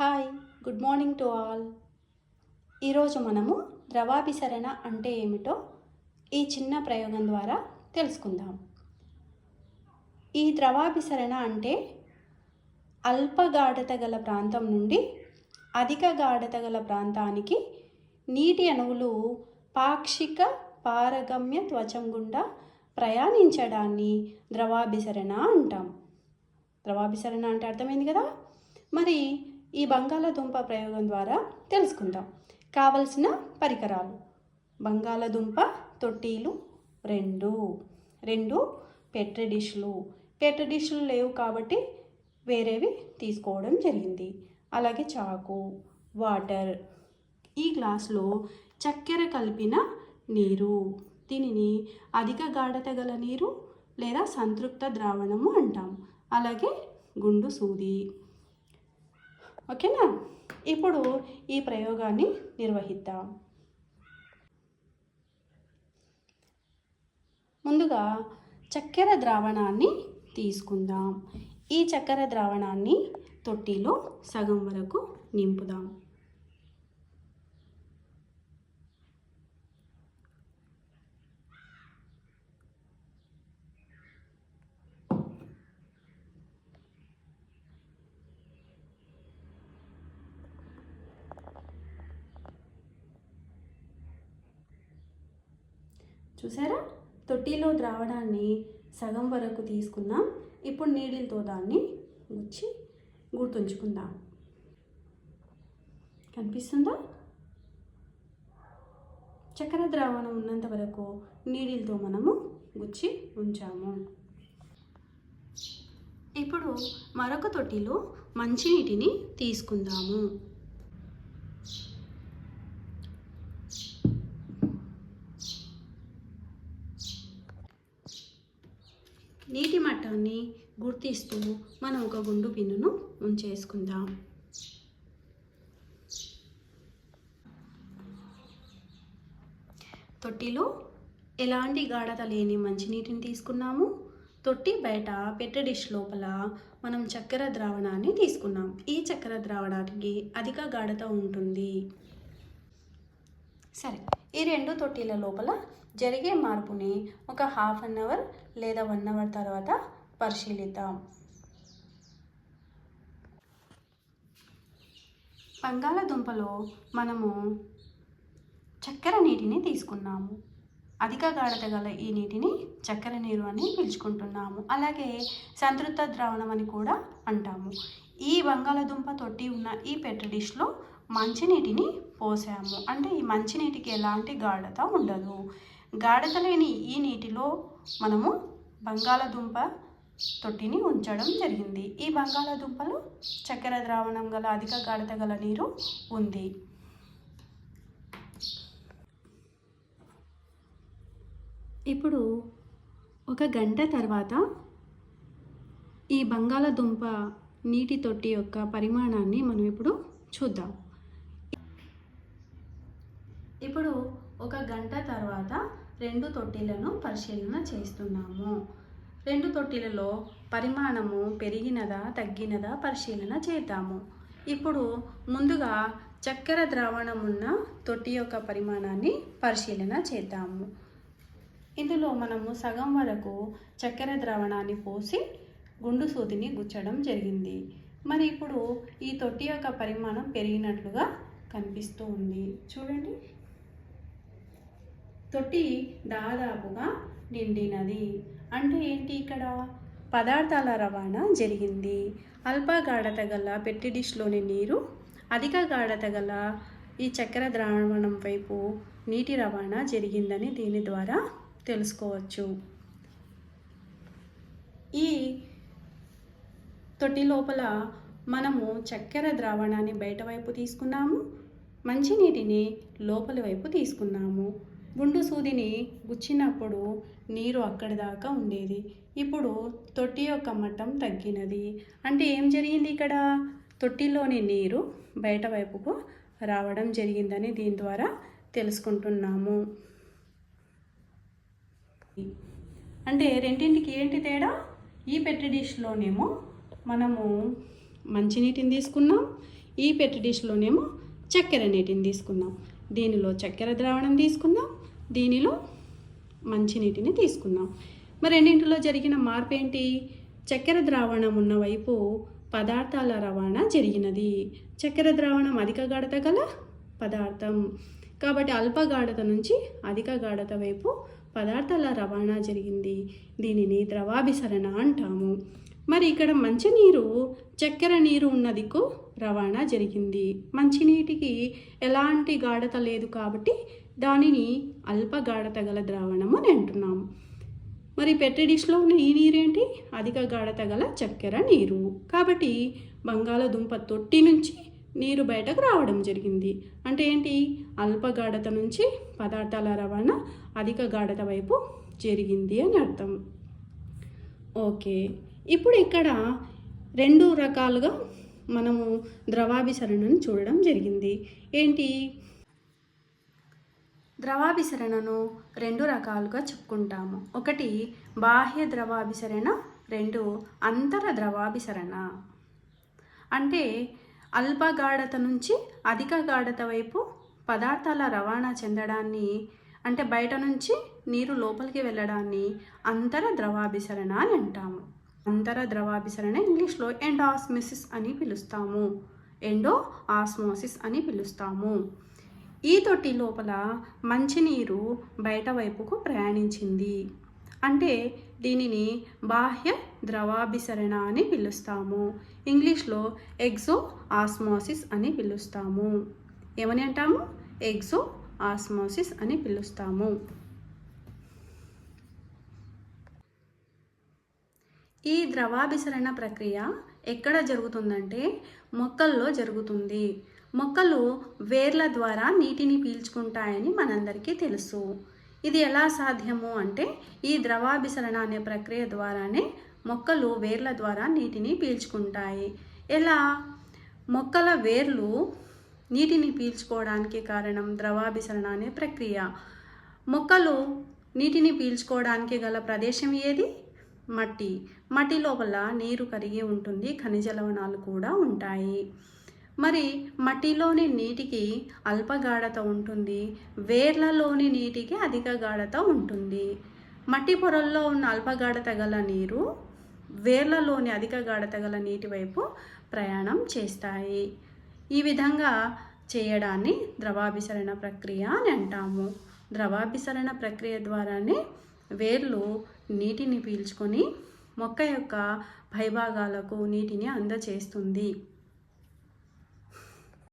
Hi, good morning to all. ఈరోజు మనము ద్రవాభిసరణ అంటే ఏమిటో ఈ చిన్న ప్రయోగం ద్వారా తెలుసుకుందాం. ఈ ద్రవాభిసరణ అంటే అల్ప గాఢత గల ప్రాంతం నుండి అధిక గాఢత గల ప్రాంతానికి నీటి అణువులు పాక్షిక పారగమ్య త్వచం గుండా ప్రయాణించడాన్ని ద్రవాభిసరణ అంటాం. ద్రవాభిసరణ అంటే అర్థమైంది కదా. మరి ఈ బంగాళదుంప ప్రయోగం ద్వారా తెలుసుకుందాం. కావలసిన పరికరాలు: బంగాళదుంప తొట్టీలు రెండు పెట్రి డిష్లు లేవు కాబట్టి వేరేవి తీసుకోవడం జరిగింది. అలాగే చాకు, వాటర్, ఈ గ్లాసులో చక్కెర కలిపిన నీరు, దీనిని అధిక గాఢత గల నీరు లేదా సంతృప్త ద్రావణము అంటాం. అలాగే గుండు సూది. ఓకేనా? ఇప్పుడు ఈ ప్రయోగాన్ని నిర్వహిద్దాం. ముందుగా చక్కెర ద్రావణాన్ని తీసుకుందాం. ఈ చక్కెర ద్రావణాన్ని తొట్టిలో సగం వరకు నింపుదాం. చూసారా? తొట్టిలో ద్రావణాన్ని సగం వరకు తీసుకున్నాం. ఇప్పుడు నీళ్ళతో దాన్ని గుర్తుంచుకుందాం. కనిపిస్తుందా? చక్కెర ద్రావణం ఉన్నంత వరకు నీళ్ళతో మనము గుచ్చి ఉంచాము. ఇప్పుడు మరొక తొట్టిలో మంచినీటిని తీసుకుందాము. నీటి మట్టాన్ని గుర్తిస్తూ మనం ఒక గుండు పిన్నును ఉంచేసుకుందాం. తొట్టిలో ఎలాంటి గాఢత లేని మంచినీటిని తీసుకున్నాము. తొట్టి బయట పెట్రి డిష్ లోపల మనం చక్కెర ద్రావణాన్ని తీసుకున్నాం. ఈ చక్కెర ద్రావణానికి అధిక గాఢత ఉంటుంది. సరే, ఈ రెండు తొట్టిల లోపల జరిగే మార్పుని ఒక 1/2 అవర్ లేదా 1 అవర్ తర్వాత పరిశీలిద్దాం. బంగాళదుంపలో మనము చక్కెర నీటిని తీసుకున్నాము. అధిక గాఢత గల ఈ నీటిని చక్కెర నీరు అని పిలుచుకుంటున్నాము. అలాగే సంతృప్త ద్రావణం అని కూడా అంటాము. ఈ బంగాళదుంప తొట్టి ఉన్న ఈ పెట్రి డిష్లో మంచినీటిని పోసాము. అంటే ఈ మంచినీటికి ఎలాంటి గాఢత ఉండదు. గాఢత లేని ఈ నీటిలో మనము బంగాళదుంప తొట్టిని ఉంచడం జరిగింది. ఈ బంగాళదుంపలో చక్కెర ద్రావణం గల అధిక గాఢత గల నీరు ఉంది. ఇప్పుడు 1 గంట తర్వాత ఈ బంగాళదుంప నీటి తొట్టి యొక్క పరిమాణాన్ని మనం ఇప్పుడు చూద్దాం. ఇప్పుడు 1 గంట తర్వాత 2 తొట్టిలను పరిశీలన చేస్తున్నాము. 2 తొట్టిలలో పరిమాణము పెరిగినదా తగ్గినదా పరిశీలన చేద్దాము. ఇప్పుడు ముందుగా చక్కెర ద్రావణం ఉన్న తొట్టి యొక్క పరిమాణాన్ని పరిశీలన చేద్దాము. ఇందులో మనము సగం వరకు చక్కెర ద్రావణాన్ని పోసి గుండు సూదిని గుచ్చడం జరిగింది. మరి ఇప్పుడు ఈ తొట్టి యొక్క పరిమాణం పెరిగినట్లుగా కనిపిస్తూ ఉంది. చూడండి, తొట్టి దాదాపుగా నిండినది. అంటే ఏంటి? ఇక్కడ పదార్థాల రవాణా జరిగింది. అల్ప గాఢత గల పెట్రి డిష్లోని నీరు అధిక గాఢత గల ఈ చక్కెర ద్రావణం వైపు నీటి రవాణా జరిగిందని దీని ద్వారా తెలుసుకోవచ్చు. ఈ తొట్టి లోపల మనము చక్కెర ద్రావణాన్ని బయట వైపు తీసుకున్నాము, మంచినీటిని లోపలి వైపు తీసుకున్నాము. గుండు సూదిని గుచ్చినప్పుడు నీరు అక్కడి దాకా ఉండేది. ఇప్పుడు తొట్టి యొక్క మట్టం తగ్గినది. అంటే ఏం జరిగింది? ఇక్కడ తొట్టిలోని నీరు బయట వైపుకు రావడం జరిగిందని దీని ద్వారా తెలుసుకుంటున్నాము. అంటే రెండింటికి ఏంటి తేడా? ఈ పెట్రి డిష్లోనేమో మనము మంచినీటిని తీసుకున్నాం, ఈ పెట్టి డిష్లోనేమో చక్కెర నీటిని తీసుకున్నాం. దీనిలో చక్కెర ద్రావణం తీసుకున్నాం, దీనిలో మంచినీటిని తీసుకున్నాం. మరి రెండింటిలో జరిగిన మార్పు ఏంటి? చక్కెర ద్రావణం ఉన్న వైపు పదార్థాల రవాణా జరిగినది. చక్కెర ద్రావణం అధిక గాఢత గల పదార్థం కాబట్టి అల్ప గాఢత నుంచి అధిక గాఢత వైపు పదార్థాల రవాణా జరిగింది. దీనిని ద్రవాభిసరణ అంటాము. మరి ఇక్కడ మంచినీరు చక్కెర నీరు ఉన్న దిక్కు రవాణా జరిగింది. మంచినీటికి ఎలాంటి గాఢత లేదు కాబట్టి దానిని అల్ప గాఢత గల ద్రావణము అని అంటున్నాము. మరి పెట్టి డిష్లో ఉన్న ఈ నీరు ఏంటి? అధిక గాఢత గల చక్కెర నీరు. కాబట్టి బంగాళదుంప తొట్టి నుంచి నీరు బయటకు రావడం జరిగింది. అంటే ఏంటి? అల్ప గాఢత నుంచి పదార్థాల రవాణా అధిక గాఢత వైపు జరిగింది అని అర్థం. ఓకే, ఇప్పుడు ఇక్కడ 2 రకాలుగా మనము ద్రవాభిసరణను చూడడం జరిగింది. ఏంటి? ద్రవాభిసరణను 2 రకాలుగా చెప్పుకుంటాము. ఒకటి బాహ్య ద్రవాభిసరణ, 2 అంతర ద్రవాభిసరణ. అంటే అల్ప గాఢత నుంచి అధిక గాఢత వైపు పదార్థాల రవాణా చెందడాన్ని, అంటే బయట నుంచి నీరు లోపలికి వెళ్ళడాన్ని అంతర ద్రవాభిసరణ అని అంటాము. అంతర ద్రవాభిసరణ ఇంగ్లీష్లో ఎండాస్మోసిస్ అని పిలుస్తాము. ఆస్మోసిస్ అని పిలుస్తాము. ఈ తొట్టి లోపల మంచినీరు బయట వైపుకు ప్రయాణించింది. అంటే దీనిని బాహ్య ద్రవాభిసరణ అని పిలుస్తాము. ఇంగ్లీష్లో ఆస్మోసిస్ అని పిలుస్తాము. ఏమని అంటాము? ఆస్మోసిస్ అని పిలుస్తాము. ఈ ద్రవాభిసరణ ప్రక్రియ ఎక్కడ జరుగుతుందంటే మొక్కల్లో జరుగుతుంది. మొక్కలు వేర్ల ద్వారా నీటిని పీల్చుకుంటాయని మనందరికీ తెలుసు. ఇది ఎలా సాధ్యము అంటే ఈ ద్రవాభిసరణ అనే ప్రక్రియ ద్వారానే మొక్కలు వేర్ల ద్వారా నీటిని పీల్చుకుంటాయి. ఎలా? మొక్కల వేర్లు నీటిని పీల్చుకోవడానికి కారణం ద్రవాభిసరణ అనే ప్రక్రియ. మొక్కలు నీటిని పీల్చుకోవడానికి గల ప్రదేశం ఏది? మట్టి. మట్టి లోపల నీరు కరిగి ఉంటుంది, ఖనిజ లవణాలు కూడా ఉంటాయి. మరి మట్టిలోని నీటికి అల్ప గాఢత ఉంటుంది, వేర్లలోని నీటికి అధిక గాఢత ఉంటుంది. మట్టి పొరల్లో ఉన్న అల్ప గాఢత గల నీరు వేర్లలోని అధిక గాఢత గల నీటి వైపు ప్రయాణం చేస్తాయి. ఈ విధంగా చేయడాన్ని ద్రవాభిసరణ ప్రక్రియ అని అంటాము. ద్రవాభిసరణ ప్రక్రియ ద్వారానే వేర్లు నీటిని పీల్చుకొని మొక్క యొక్క పైభాగాలకు నీటిని అందచేస్తుంది.